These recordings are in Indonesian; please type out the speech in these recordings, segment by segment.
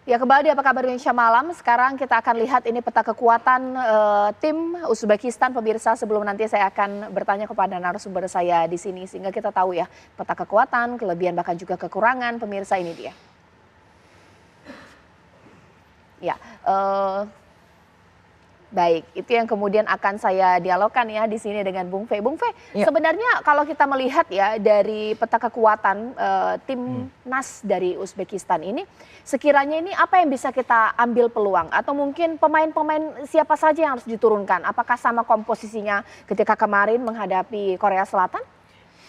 Ya kembali apa kabar Indonesia Malam. Sekarang kita akan lihat ini peta kekuatan tim Uzbekistan pemirsa. Sebelum nanti saya akan bertanya kepada narasumber saya di sini sehingga kita tahu ya peta kekuatan, kelebihan bahkan juga kekurangan pemirsa ini dia. Ya, baik, itu yang kemudian akan saya dialogkan ya di sini dengan Bung Fe. Bung Fe, Ya. sebenarnya kalau kita melihat ya dari peta kekuatan timnas dari Uzbekistan ini, sekiranya ini apa yang bisa kita ambil peluang atau mungkin pemain-pemain siapa saja yang harus diturunkan? Apakah sama komposisinya ketika kemarin menghadapi Korea Selatan?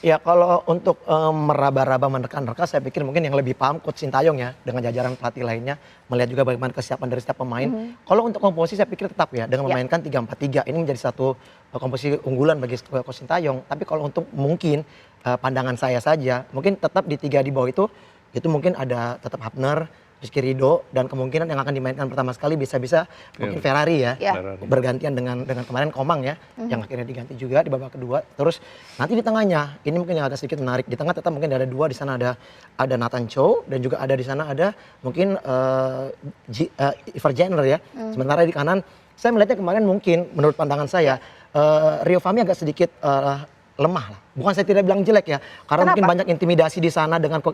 Ya kalau untuk meraba-raba menerka-nerka saya pikir mungkin yang lebih paham Coach Sintayong ya dengan jajaran pelatih lainnya melihat juga bagaimana kesiapan dari setiap pemain. Kalau untuk komposisi saya pikir tetap ya dengan memainkan 3-4-3 ini menjadi satu komposisi unggulan bagi Coach Sintayong. Tapi kalau untuk mungkin pandangan saya saja mungkin tetap di 3 di bawah itu mungkin ada tetap Hapner, Rizky Ridho dan kemungkinan yang akan dimainkan pertama sekali bisa-bisa mungkin Ferrari ya. Bergantian dengan kemarin Komang ya yang akhirnya diganti juga di babak kedua. Terus nanti di tengahnya ini mungkin yang agak sedikit menarik. Di tengah tetap mungkin ada 2, di sana ada Nathan Chow dan juga ada di sana ada mungkin Ivar Jenner ya. Sementara di kanan saya melihatnya kemarin mungkin menurut pandangan saya Rio Fahmi agak sedikit lemah lah. Bukan saya tidak bilang jelek ya, karena mungkin banyak intimidasi di sana dengan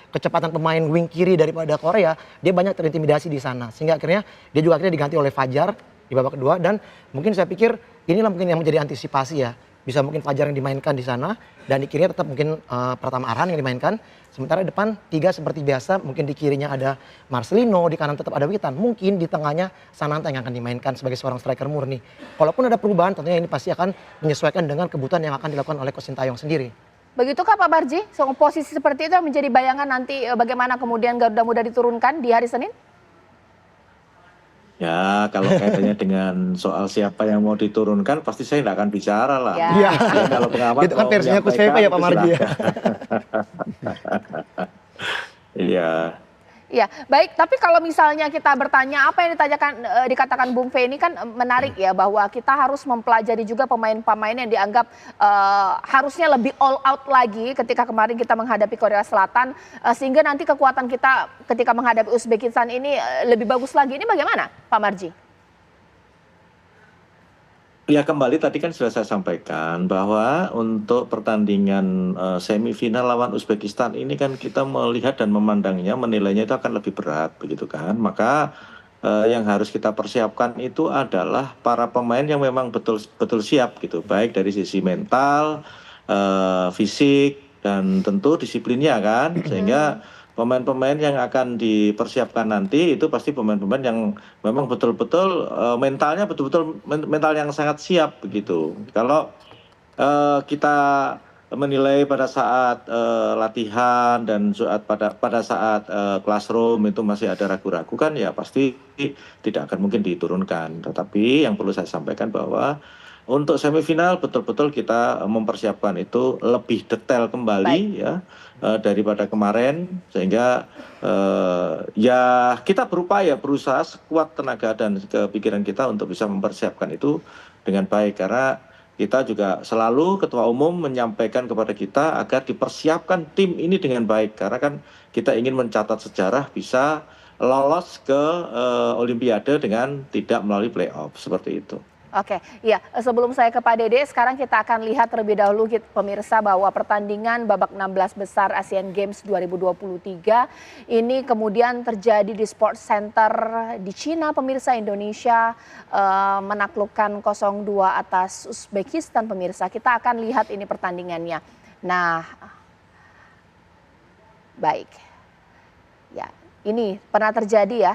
kecepatan pemain wing kiri daripada Korea, dia banyak terintimidasi di sana. Sehingga akhirnya dia juga akhirnya diganti oleh Fajar di babak kedua dan mungkin saya pikir inilah mungkin yang menjadi antisipasi ya. Bisa mungkin Fajar yang dimainkan di sana dan di kirinya tetap mungkin Pratama Arhan yang dimainkan. Sementara depan 3 seperti biasa, mungkin di kirinya ada Marcelino, di kanan tetap ada Witan. Mungkin di tengahnya Sananta yang akan dimainkan sebagai seorang striker murni. Kalaupun ada perubahan tentunya ini pasti akan menyesuaikan dengan kebutuhan yang akan dilakukan oleh Coach Sintayong sendiri. Begitukah Pak Barji? So, posisi seperti itu yang menjadi bayangan nanti bagaimana kemudian Garuda Muda diturunkan di hari Senin? Ya, kalau kaitannya dengan soal siapa yang mau diturunkan, pasti saya tidak akan bicara lah. Ya. Kalau pengamat Itu kan versinya Coach Pepe ya Pak Marji ya. Iya. Ya, baik. Tapi kalau misalnya kita bertanya apa yang dikatakan Bung Fe ini kan menarik ya bahwa kita harus mempelajari juga pemain-pemain yang dianggap harusnya lebih all out lagi ketika kemarin kita menghadapi Korea Selatan sehingga nanti kekuatan kita ketika menghadapi Uzbekistan ini lebih bagus lagi. Ini bagaimana, Pak Marji? Ya kembali tadi kan sudah saya sampaikan bahwa untuk pertandingan semifinal lawan Uzbekistan ini kan kita melihat dan memandangnya, menilainya itu akan lebih berat begitu kan. Maka yang harus kita persiapkan itu adalah para pemain yang memang betul-betul siap gitu. Baik dari sisi mental, fisik, dan tentu disiplinnya kan. Sehingga pemain-pemain yang akan dipersiapkan nanti itu pasti pemain-pemain yang memang betul-betul mentalnya betul-betul mental yang sangat siap begitu. Kalau kita menilai pada saat latihan dan pada saat classroom itu masih ada ragu-ragu kan ya pasti tidak akan mungkin diturunkan. Tetapi yang perlu saya sampaikan bahwa untuk semifinal betul-betul kita mempersiapkan itu lebih detail kembali ya daripada kemarin sehingga ya kita berusaha sekuat tenaga dan kepikiran kita untuk bisa mempersiapkan itu dengan baik karena kita juga selalu ketua umum menyampaikan kepada kita agar dipersiapkan tim ini dengan baik karena kan kita ingin mencatat sejarah bisa lolos ke Olimpiade dengan tidak melalui playoff seperti itu. Oke, ya sebelum saya ke Pak Dede, sekarang kita akan lihat terlebih dahulu pemirsa bahwa pertandingan babak 16 besar Asian Games 2023 ini kemudian terjadi di Sports Center di Cina. Pemirsa, Indonesia menaklukkan 0-2 atas Uzbekistan pemirsa. Kita akan lihat ini pertandingannya. Nah, baik. Ya. Ini pernah terjadi ya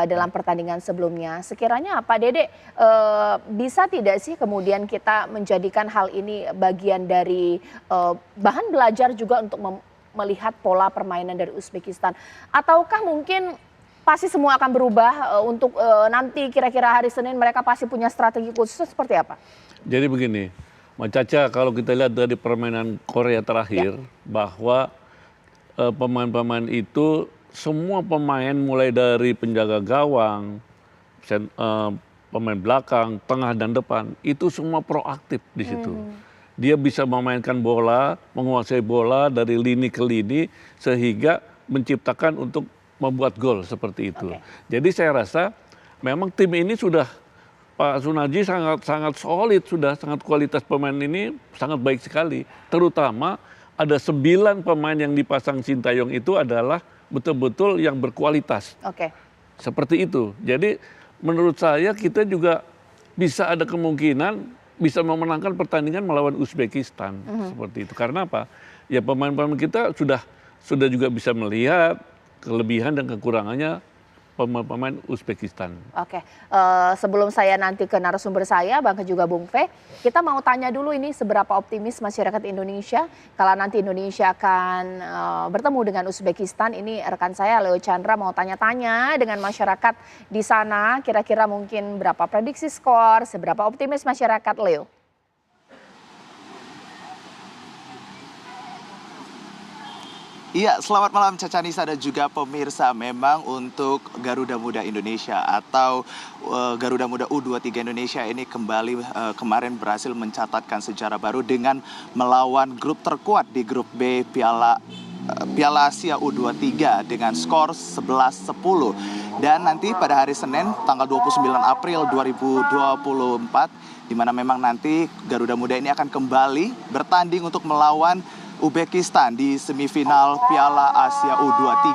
dalam pertandingan sebelumnya. Sekiranya Pak Dede bisa tidak sih kemudian kita menjadikan hal ini bagian dari bahan belajar juga untuk melihat pola permainan dari Uzbekistan? Ataukah mungkin pasti semua akan berubah untuk nanti kira-kira hari Senin mereka pasti punya strategi khusus seperti apa? Jadi begini, Mbak Caca kalau kita lihat dari permainan Korea terakhir bahwa pemain-pemain itu semua pemain mulai dari penjaga gawang, pemain belakang, tengah dan depan itu semua proaktif di situ. Dia bisa memainkan bola, menguasai bola dari lini ke lini sehingga menciptakan untuk membuat gol seperti itu. Oke. Jadi saya rasa memang tim ini sudah Pak Sunarji sangat solid, sudah sangat kualitas pemain ini sangat baik sekali. Terutama ada 9 pemain yang dipasang Sintayong itu adalah betul-betul yang berkualitas. Oke. Seperti itu. Jadi menurut saya kita juga bisa ada kemungkinan bisa memenangkan pertandingan melawan Uzbekistan. Seperti itu. Karena apa? Ya pemain-pemain kita sudah juga bisa melihat kelebihan dan kekurangannya pemain Uzbekistan. Oke, sebelum saya nanti ke narasumber saya, Bang juga Bung Fe, kita mau tanya dulu ini seberapa optimis masyarakat Indonesia kalau nanti Indonesia akan bertemu dengan Uzbekistan. Ini rekan saya Leo Chandra mau tanya-tanya dengan masyarakat di sana, kira-kira mungkin berapa prediksi skor, seberapa optimis masyarakat, Leo? Iya, selamat malam Caca Nisa dan juga pemirsa. Memang untuk Garuda Muda Indonesia atau Garuda Muda U23 Indonesia ini kembali kemarin berhasil mencatatkan sejarah baru dengan melawan grup terkuat di grup B Piala Asia U23 dengan skor 11-10. Dan nanti pada hari Senin tanggal 29 April 2024 di mana memang nanti Garuda Muda ini akan kembali bertanding untuk melawan Uzbekistan di semifinal Piala Asia U23.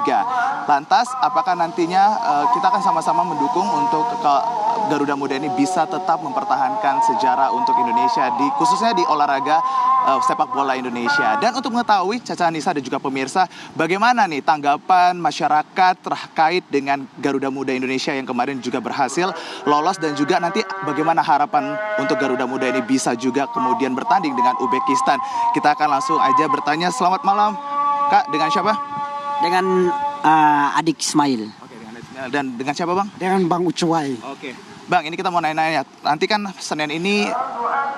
Lantas, apakah nantinya kita akan sama-sama mendukung untuk Garuda Muda ini bisa tetap mempertahankan sejarah untuk Indonesia khususnya di olahraga sepak bola Indonesia. Dan untuk mengetahui Caca Anissa dan juga pemirsa, bagaimana nih tanggapan masyarakat terkait dengan Garuda Muda Indonesia yang kemarin juga berhasil lolos dan juga nanti bagaimana harapan untuk Garuda Muda ini bisa juga kemudian bertanding dengan Uzbekistan. Kita akan langsung aja bertanya. Selamat malam, Kak. Dengan siapa? Dengan adik Ismail. Oke, dengan Ismail. Dan dengan siapa, Bang? Dengan Bang Ucuai. Oke. Bang, ini kita mau nanya-nanya. Nanti kan Senin ini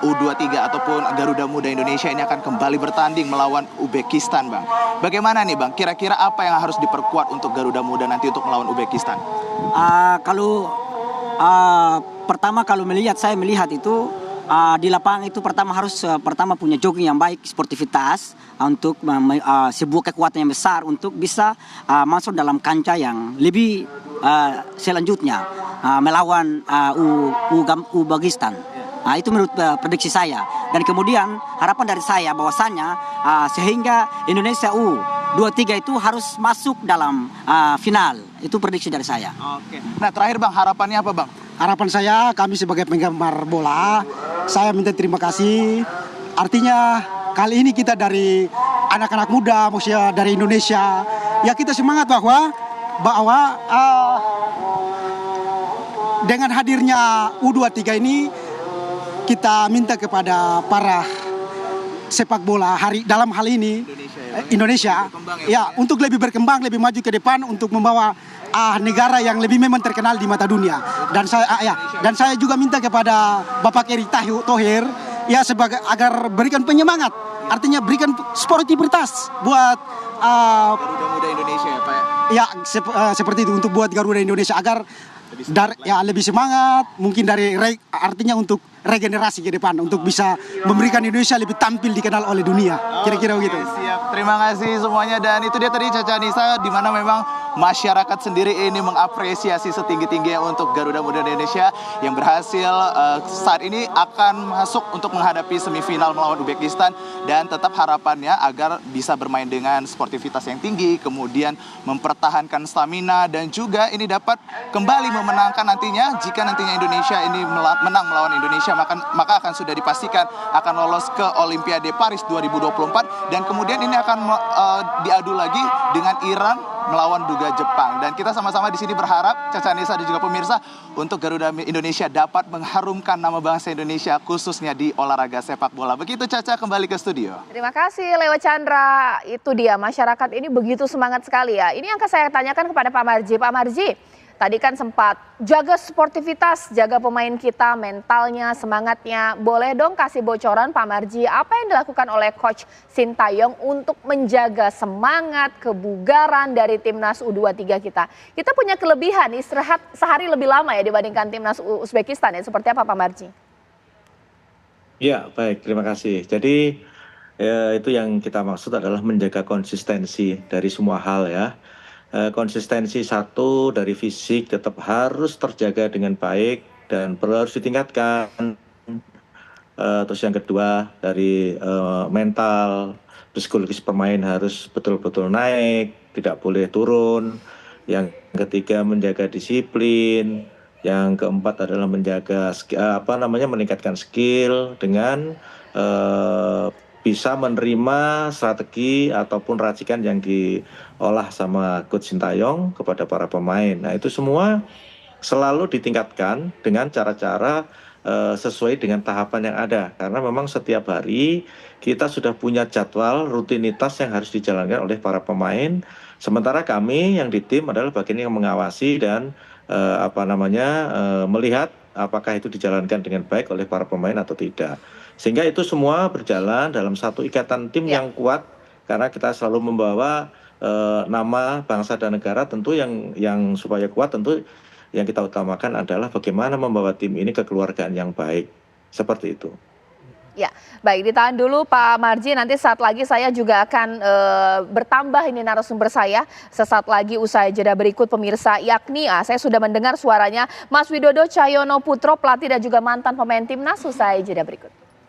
U23 ataupun Garuda Muda Indonesia ini akan kembali bertanding melawan Uzbekistan, Bang. Bagaimana nih, Bang? Kira-kira apa yang harus diperkuat untuk Garuda Muda nanti untuk melawan Uzbekistan? Pertama kalau saya melihat itu di lapangan itu pertama punya jogging yang baik, sportivitas untuk sebuah kekuatan yang besar untuk bisa masuk dalam kancah yang lebih selanjutnya melawan Uzbekistan. Itu menurut prediksi saya. Dan kemudian harapan dari saya bahwasannya sehingga Indonesia U23 itu harus masuk dalam final. Itu prediksi dari saya. Oke. Nah, terakhir Bang, harapannya apa, Bang? Harapan saya, kami sebagai penggemar bola, saya minta terima kasih. Artinya kali ini kita dari anak-anak muda, maksudnya dari Indonesia, ya kita semangat bahwa dengan hadirnya U23 ini, kita minta kepada para sepak bola dalam hal ini Indonesia ya untuk lebih berkembang, lebih maju ke depan untuk membawa negara yang lebih memang terkenal di mata dunia. Dan saya juga minta kepada Bapak Erick Thohir ya agar berikan penyemangat, artinya berikan sportivitas buat Garuda Muda Indonesia ya, Pak. Ya seperti itu untuk buat Garuda Indonesia agar lebih semangat, mungkin artinya untuk regenerasi ke depan untuk bisa memberikan Indonesia lebih tampil dikenal oleh dunia. Kira-kira begitu. Siap. Terima kasih semuanya, dan itu dia tadi Caca Anissa di mana memang masyarakat sendiri ini mengapresiasi setinggi-tingginya untuk Garuda Muda Indonesia yang berhasil saat ini akan masuk untuk menghadapi semifinal melawan Uzbekistan, dan tetap harapannya agar bisa bermain dengan sportivitas yang tinggi, kemudian mempertahankan stamina, dan juga ini dapat kembali memenangkan nantinya jika nantinya Indonesia ini menang melawan Indonesia maka akan sudah dipastikan akan lolos ke Olimpiade Paris 2024, dan kemudian ini akan diadu lagi dengan Iran melawan juga Jepang. Dan kita sama-sama di sini berharap Caca Anissa dan juga pemirsa untuk Garuda Indonesia dapat mengharumkan nama bangsa Indonesia khususnya di olahraga sepak bola. Begitu Caca, kembali ke studio. Terima kasih Leo Chandra. Itu dia, masyarakat ini begitu semangat sekali ya. Ini yang saya tanyakan kepada Pak Marji. Pak Marji, tadi kan sempat jaga sportivitas, jaga pemain kita, mentalnya, semangatnya. Boleh dong kasih bocoran Pak Marji, apa yang dilakukan oleh Coach Sintayong untuk menjaga semangat, kebugaran dari timnas U23 kita? Kita punya kelebihan istirahat sehari lebih lama ya dibandingkan timnas Uzbekistan ya. Seperti apa Pak Marji? Ya, baik, terima kasih. Jadi itu yang kita maksud adalah menjaga konsistensi dari semua hal ya. konsistensi satu dari fisik tetap harus terjaga dengan baik dan harus ditingkatkan. Terus yang kedua dari mental, psikologis pemain harus betul-betul naik, tidak boleh turun. Yang ketiga menjaga disiplin. Yang keempat adalah meningkatkan skill dengan bisa menerima strategi ataupun racikan yang diolah sama Coach Sintayong kepada para pemain. Nah, itu semua selalu ditingkatkan dengan cara-cara sesuai dengan tahapan yang ada. Karena memang setiap hari kita sudah punya jadwal rutinitas yang harus dijalankan oleh para pemain. Sementara kami yang di tim adalah bagian yang mengawasi dan melihat apakah itu dijalankan dengan baik oleh para pemain atau tidak. Sehingga itu semua berjalan dalam satu ikatan tim yang kuat karena kita selalu membawa nama bangsa dan negara. Tentu yang supaya kuat tentu yang kita utamakan adalah bagaimana membawa tim ini ke kekeluargaan yang baik. Seperti itu. Ya, baik, ditahan dulu Pak Marji, nanti saat lagi saya juga akan bertambah ini narasumber saya sesaat lagi usai jeda berikut pemirsa, yakni saya sudah mendengar suaranya Mas Widodo Cahyono Putro, pelatih dan juga mantan pemain timnas, usai jeda berikut.